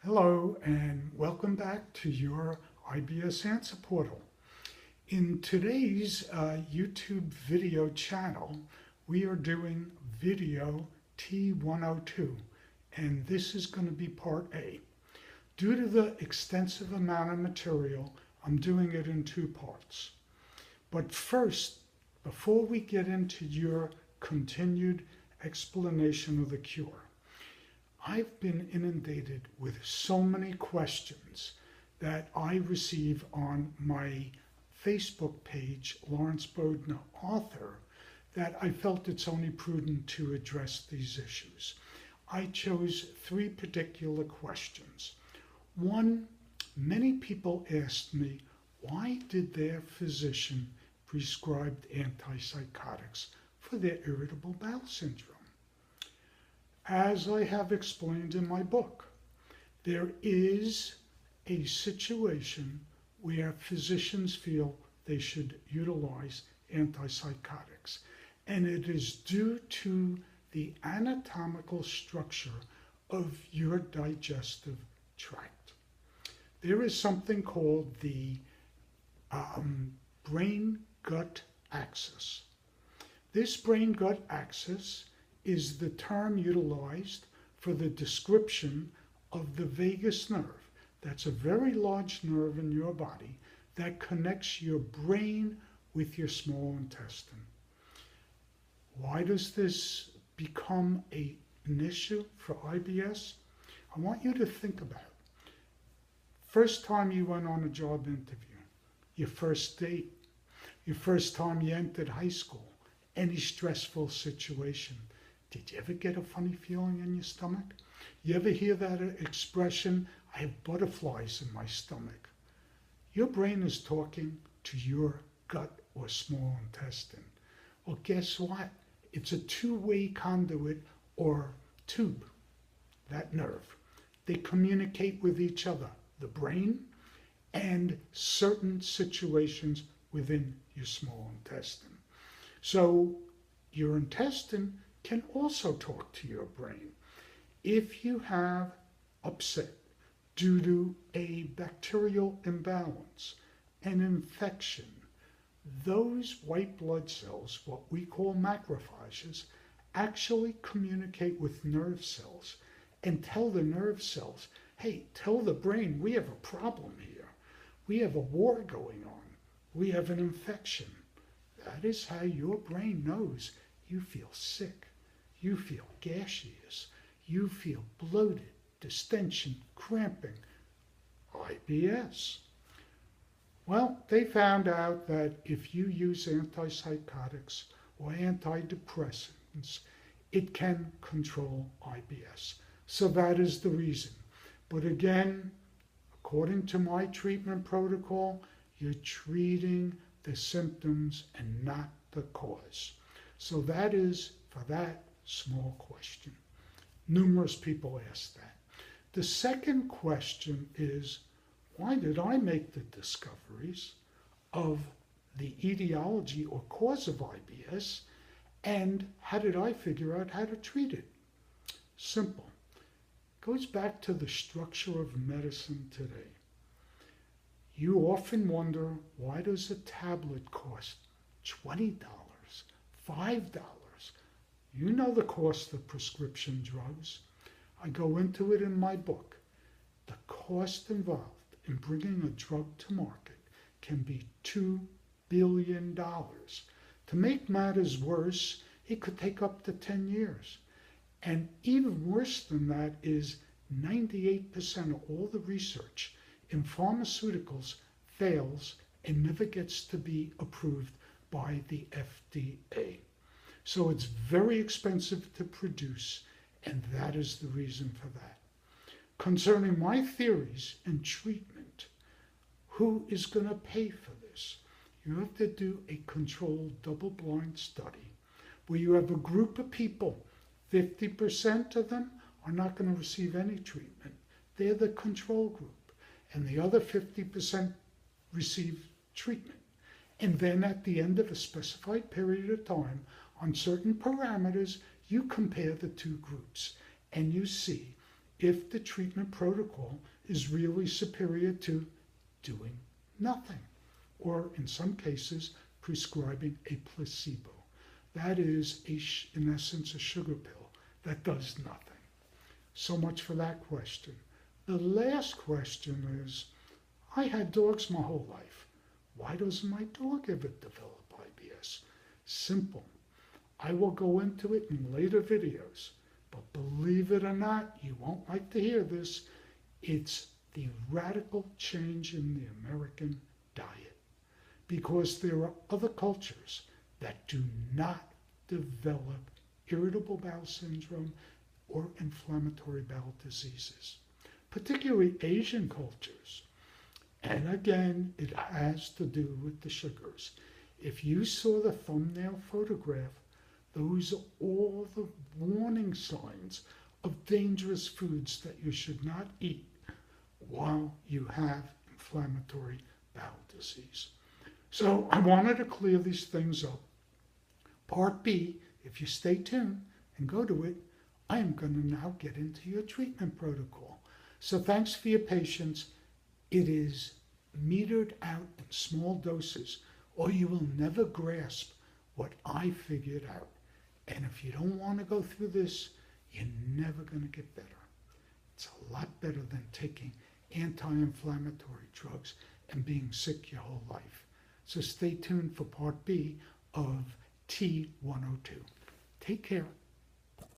Hello and welcome back to your IBS Answer Portal. In today's YouTube video channel, we are doing video T102, and this is going to be part A. Due to the extensive amount of material, I'm doing it in two parts. But first, before we get into your continued explanation of the cure, I've been inundated with so many questions that I receive on my Facebook page, Lawrence Bodner Author, that I felt it's only prudent to address these issues. I chose three particular questions. One, many people asked me, why did their physician prescribe antipsychotics for their irritable bowel syndrome? As I have explained in my book, there is a situation where physicians feel they should utilize antipsychotics, and it is due to the anatomical structure of your digestive tract. There is something called the brain-gut axis. This brain-gut axis is the term utilized for the description of the vagus nerve. That's a very large nerve in your body that connects your brain with your small intestine. Why does this become an issue for IBS? I want you to think about it. First time you went on a job interview, your first date, your first time you entered high school, any stressful situation. Did you ever get a funny feeling in your stomach? You ever hear that expression, I have butterflies in my stomach? Your brain is talking to your gut or small intestine. Well, guess what? It's a two-way conduit or tube, that nerve. They communicate with each other, the brain and certain situations within your small intestine. So your intestine can also talk to your brain. If you have upset due to a bacterial imbalance, an infection, those white blood cells, what we call macrophages, actually communicate with nerve cells and tell the nerve cells, hey, tell the brain we have a problem here. We have a war going on. We have an infection. That is how your brain knows you feel sick. You feel gaseous, you feel bloated, distension, cramping, IBS. Well, they found out that if you use antipsychotics or antidepressants, it can control IBS. So that is the reason. But again, according to my treatment protocol, you're treating the symptoms and not the cause. So that is for that small question. Numerous people ask that. The second question is, why did I make the discoveries of the etiology or cause of IBS, and how did I figure out how to treat it? Simple. It goes back to the structure of medicine today. You often wonder, why does a tablet cost $20, $5? You know the cost of prescription drugs. I go into it in my book. The cost involved in bringing a drug to market can be $2 billion. To make matters worse, it could take up to 10 years. And even worse than that is 98% of all the research in pharmaceuticals fails and never gets to be approved by the FDA. So it's very expensive to produce, and that is the reason for that. Concerning my theories and treatment, who is going to pay for this? You have to do a controlled double-blind study where you have a group of people. 50% of them are not going to receive any treatment. They're the control group. And the other 50% receive treatment. And then at the end of a specified period of time, on certain parameters, you compare the two groups and you see if the treatment protocol is really superior to doing nothing, or in some cases, prescribing a placebo. That is, in essence, a sugar pill that does nothing. So much for that question. The last question is, I had dogs my whole life. Why doesn't my dog ever develop IBS? Simple. I will go into it in later videos, but believe it or not, you won't like to hear this, it's the radical change in the American diet. Because there are other cultures that do not develop irritable bowel syndrome or inflammatory bowel diseases, particularly Asian cultures. And again, it has to do with the sugars. If you saw the thumbnail photograph, those are all the warning signs of dangerous foods that you should not eat while you have inflammatory bowel disease. So I wanted to clear these things up. Part B, if you stay tuned and go to it, I am going to now get into your treatment protocol. So thanks for your patience. It is metered out in small doses, or you will never grasp what I figured out. And if you don't want to go through this, you're never going to get better. It's a lot better than taking anti-inflammatory drugs and being sick your whole life. So stay tuned for part B of T102. Take care.